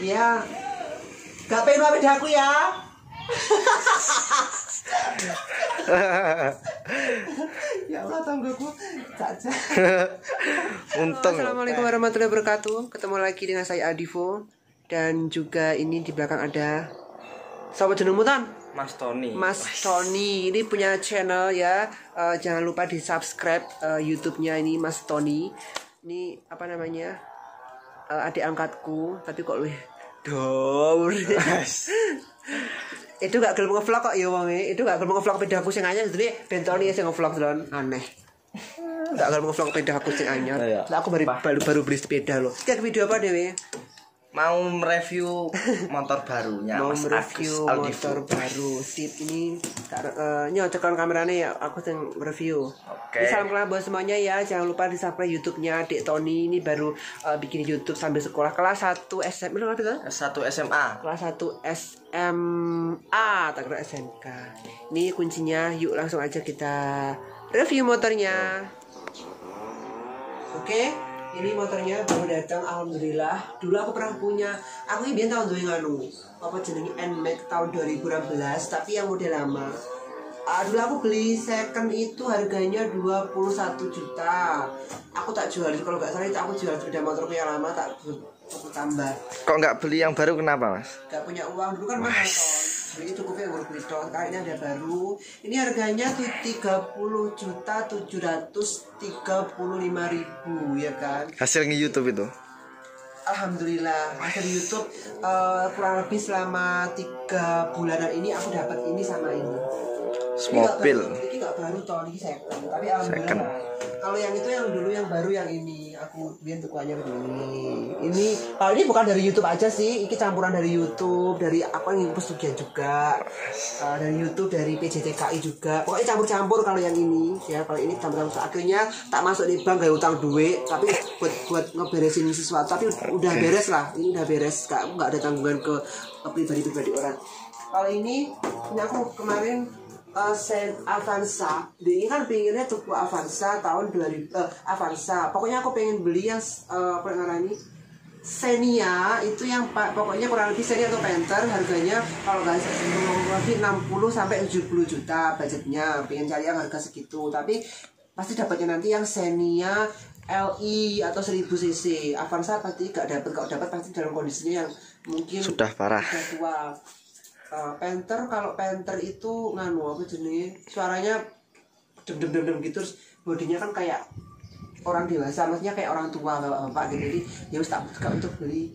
Iya. Gak pengen apa aku ya. Ya Allah, tanggaku caca. Untung. Assalamualaikum warahmatullahi wabarakatuh. Ketemu lagi dengan saya Adivo. Dan juga ini di belakang ada sahabat jenengmu Tan? Mas Tony. Mas Tony ini punya channel ya. Jangan lupa di subscribe YouTube-nya ini Mas Tony. Ini apa namanya? Adik angkatku, tapi kok lu dor. Itu gak gelem nge-vlog kok ya wong e. Itu gak gelem nge-vlog pedaku sing anyar jadi Bentoni sing nge-vlog delon aneh. Gak gelem nge-vlog pedaku sing anyar. Lah aku baru beli sepeda loh. Iki video apa dewe? Mau mereview motor barunya. Mau Mas mereview Agus motor baru. Sip ini nyocokkan kameranya ya aku yang review. Oke. Salam kenal buat semuanya ya. Jangan lupa di subscribe YouTube-nya Dek Tony. Ini baru bikin YouTube sambil sekolah kelas 1 SMA. S1 SMA. Kelas 1 SMA, tak kira SMK. Ini kuncinya, yuk langsung aja kita review motornya. Oke. Ini motornya baru datang, alhamdulillah. Dulu aku pernah punya, aku ini biar tahun 2000 apa jenenge NMAX tahun 2016, tapi yang model lama. Dulu aku beli second itu harganya 21 juta. Aku tak jual, kalau nggak salah itu aku jual sepeda motorku yang lama, tak aku tambah. Kok nggak beli yang baru kenapa, Mas? Gak punya uang, dulu kan mahal toh. Jadi cukupnya ngurus beli toh. Kali ini ada baru. Ini harganya tuh 30.735.000 ya kan. Hasil nge-YouTube itu. Alhamdulillah hasil YouTube kurang lebih selama 3 bulanan ini aku dapat ini sama ini. Mobil. Ini gak baru toh, ini second. Tapi alhamdulillah. Kalau yang itu yang dulu yang baru yang ini aku biar tukuannya begini. Ini kalau ini bukan dari YouTube aja sih, ini campuran dari YouTube, dari apa yang pesugihan juga, dari YouTube, dari PJTKI juga. Pokoknya campur-campur kalau yang ini ya. Kalau ini campur-campur akhirnya tak masuk di bank kayak utang duit, tapi buat ngeberesin sesuatu. Tapi udah beres lah, ini udah beres. Nggak ada tanggungan ke pribadi orang. Kalau ini aku kemarin Avanza, ini kan pengennya tuku Avanza tahun 2000 Avanza. Pokoknya aku pengen beli yang apa namanya Xenia itu yang pokoknya kurang lebih Xenia atau Panther, harganya kalau nggak lebih 60 sampai 70 juta budgetnya. Pengen cari yang harga segitu, tapi pasti dapatnya nanti yang Xenia LI atau 1000 cc. Avanza pasti nggak dapat, kalau dapat pasti dalam kondisinya yang mungkin Sudah parah. Sudah tua. Panther, kalau Panther itu nganu apa jenis suaranya dem gitu, terus bodinya kan kayak orang dewasa, maksudnya kayak orang tua bapak gitu. Jadi ya wis tak buka untuk beli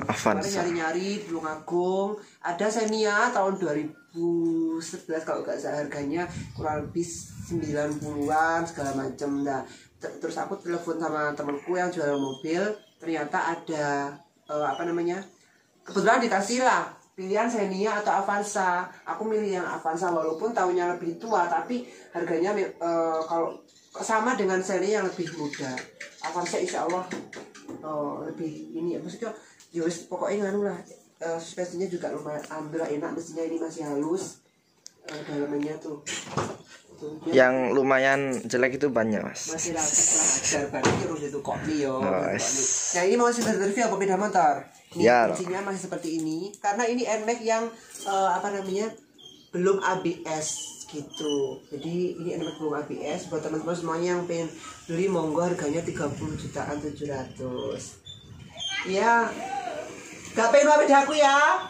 Avanza. nyari belum agung. Ada Xenia tahun 2011 kalau nggak salah, harganya kurang lebih 90-an segala macam. Nah terus aku telepon sama temanku yang jual mobil, ternyata ada apa namanya, kebetulan dikasih lah pilihan Xenia atau Avanza. Aku milih yang Avanza walaupun tahunnya lebih tua, tapi harganya kalau sama dengan Xenia yang lebih muda. Avanza insya Allah lebih ini ya, maksudnya yowes pokoknya nganu lah. Suspensinya juga lumayan, alhamdulillah enak, mesinnya ini masih halus, dalamannya tuh. Yang lumayan jelek itu banyak, Mas. Masih lah ajar banget terus itu kopi yo. Nice. Nah ini masih review apa beda motor? Ini Ya, kuncinya masih seperti ini karena ini NMAX yang apa namanya belum ABS gitu. Jadi ini NMAX belum ABS. Buat teman-teman semuanya yang pengen beli monggo, harganya 30.700.000. Ya, gak pengen apa aku ya.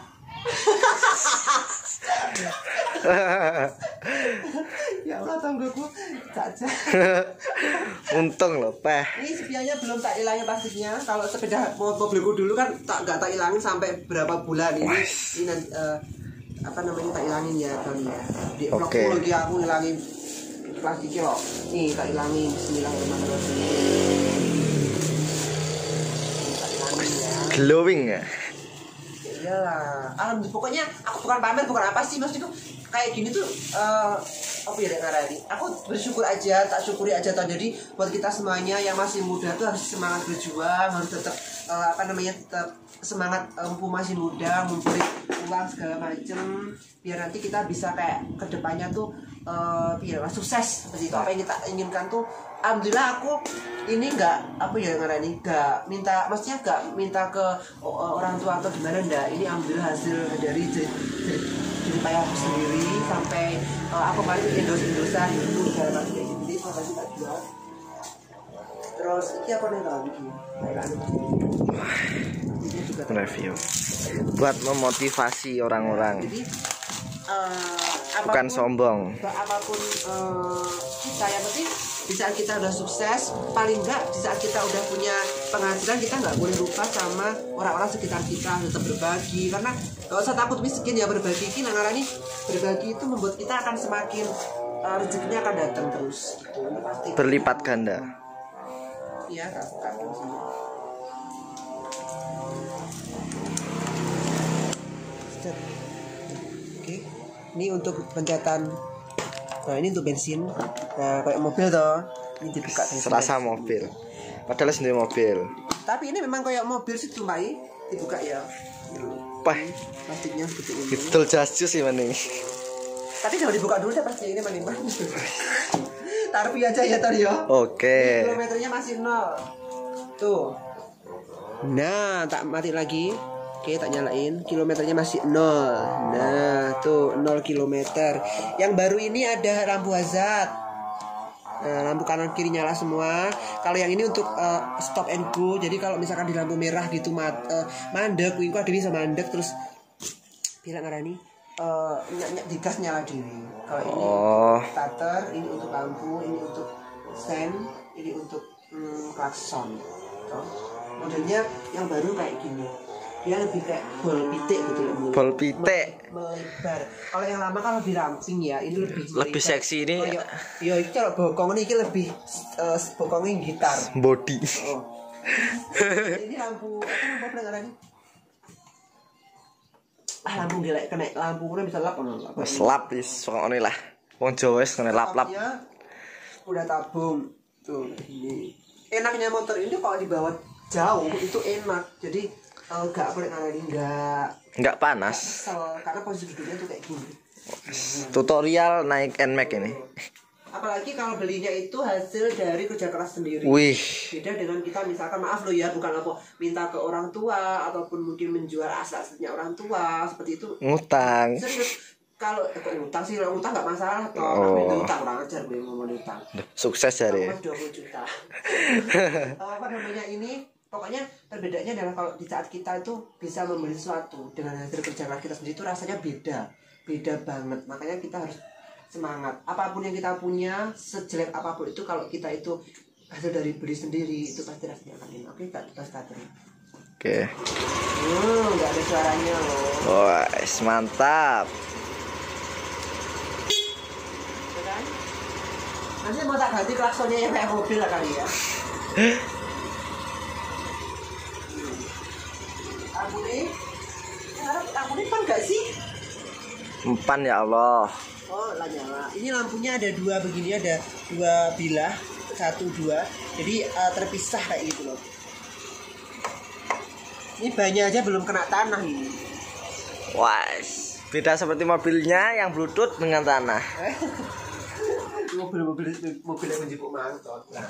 Ya Allah, tanggaku caca. Untung loh, Peh. Ini spionnya belum tak hilangin plastiknya. Kalau sepeda mobilku dulu kan nggak tak hilangin sampai berapa bulan ini nanti, apa namanya tak hilangin ya Tony ya. Di vlogku lagi aku hilangin plastiknya loh. Nih tak hilangin. Bismillahirrahmanirrahim. Tak hilangin ya. Glowing ya. Iyalah, alhamdulillah. Pokoknya aku bukan pamer, bukan apa sih, maksudku kayak gini tuh apa ya ngarani. Aku bersyukur aja, tak syukuri aja toh. Jadi buat kita semuanya yang masih muda tuh harus semangat berjuang, harus tetap tetap semangat, mumpung masih muda, ngumpulin uang segala macem, biar nanti kita bisa kayak kedepannya tuh biar sukses seperti itu. Apa yang kita inginkan tuh, alhamdulillah aku ini nggak minta ke orang tua atau gimana, ndak. Ini alhamdulillah hasil dari jadi payah aku sendiri, sampai aku kemarin endosan itu segala macam kayak gitu. Jadi makasih tak jual. Terus ini apa nih lagi? Review buat memotivasi orang-orang. Jadi bukan sombong. Apapun kita yang penting di saat kita udah sukses, paling enggak di saat kita udah punya penghasilan, kita nggak boleh lupa sama orang-orang sekitar kita, tetap berbagi. Karena nggak usah takut miskin ya, berbagi ini berbagi itu membuat kita akan semakin rezekinya akan datang terus. Itu pasti Berlipat ganda. Iya, kadang sih. Oke, ini untuk pencetan. Nah, ini untuk bensin. Nah, kayak mobil toh. Ini dibuka Serasa mobil. Padahal sendiri mobil. Tapi ini memang kayak mobil sih, cuma dibuka ya. Pah, Plastiknya seperti ini. betul jasjus sih maning. Tapi jangan dibuka dulu deh pasti, ini maning. Tarpi aja ya tadi ya. Oke. Kilometernya masih 0. Tuh. Nah, tak mati lagi. Oke, tak nyalain. Kilometernya masih 0. Nah, tuh 0 kilometer. Yang baru ini ada lampu hazard. Nah, lampu kanan kiri nyala semua. Kalau yang ini untuk stop and go. Jadi kalau misalkan di lampu merah gitu mandek, kuwi ada bisa mandek terus bilang ngarani di gas nyala dewi. Kalau ini starter, ini untuk lampu, ini untuk stand, ini untuk klakson. Modelnya yang baru kayak gini. Dia lebih kayak bol pitik gitu loh. Bol pitik. Melebar. Kalau yang lama kan lebih ramping ya, ini lebih seksi ini. Ya iki kalau bokong ini lebih bokongnya gitar. Body. Oh. Ini lampu apa pelengarannya? Lampu gelek kena lampu kuwi bisa lap ono. Wes lap wis sok ngene lah. Wong Jawa wis kena lap-lap. Udah tabung. Tuh ini. Enaknya motor ini kalau dibawa jauh itu enak. Jadi enggak boleh ngalahin enggak panas. Karena posisi duduknya tuh kayak gini. Tutorial naik NMAX ini. Apalagi kalau belinya itu hasil dari kerja keras sendiri. Wih. Beda dengan kita misalkan, maaf lo ya, bukan apa minta ke orang tua ataupun mungkin menjual aset-asetnya orang tua seperti itu. Ngutang. Serius. Kalau utang sih, utang nggak masalah toh. Tapi utang orang ajar gue ngomong utang. Sukses jare. 20 juta. Apa namanya ini? Pokoknya perbedaannya adalah kalau di saat kita itu bisa membeli sesuatu dengan hasil kerja keras kita sendiri, itu rasanya beda banget. Makanya kita harus semangat. Apapun yang kita punya, sejelek apapun itu, kalau kita itu hasil dari beli sendiri, itu pasti rasanya akan enak. Oke, kita starter. Oke. Nggak ada suaranya loh. Wah, mantap. Kan? Nanti mau tak ganti klaksonnya yang kayak mobil lah kali ya. Lampu ini pan gak sih? Empan ya Allah. Oh, lah nyala. Ini lampunya ada dua begini, ada dua bilah, 1, 2. Jadi terpisah kayak gitu loh. Ini bannya aja belum kena tanah ini. Wah, beda seperti mobilnya yang bluetooth dengan tanah. mobil yang menjemput mantot. Nah,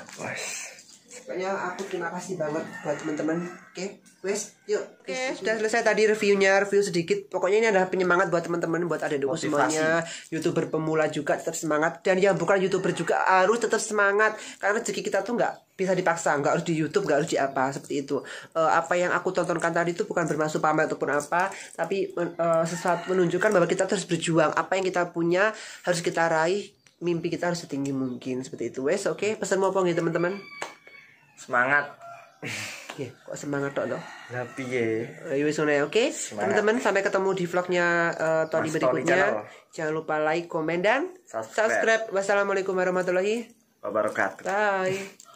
pokoknya aku terima kasih banget buat teman-teman. Oke, wes, yuk. Oke, sudah selesai tadi review sedikit. Pokoknya ini adalah penyemangat buat teman-teman, buat adik-adikku semuanya. YouTuber pemula juga tetap semangat, dan yang bukan YouTuber juga harus tetap semangat, karena rezeki kita tuh nggak bisa dipaksa, nggak harus di YouTube, nggak harus di apa seperti itu. Apa yang aku tontonkan tadi itu bukan bermaksud pamer ataupun apa, tapi sesuatu menunjukkan bahwa kita terus berjuang. Apa yang kita punya harus kita raih, mimpi kita harus setinggi mungkin seperti itu. Wes, oke, pesan mau apa nih teman-teman? Semangat. Ya, kok semangat tok loh. Lah piye? Oke, teman-teman, sampai ketemu di vlognya Tony berikutnya. Jangan lupa like, komen, dan subscribe. Wassalamualaikum warahmatullahi wabarakatuh. Bye.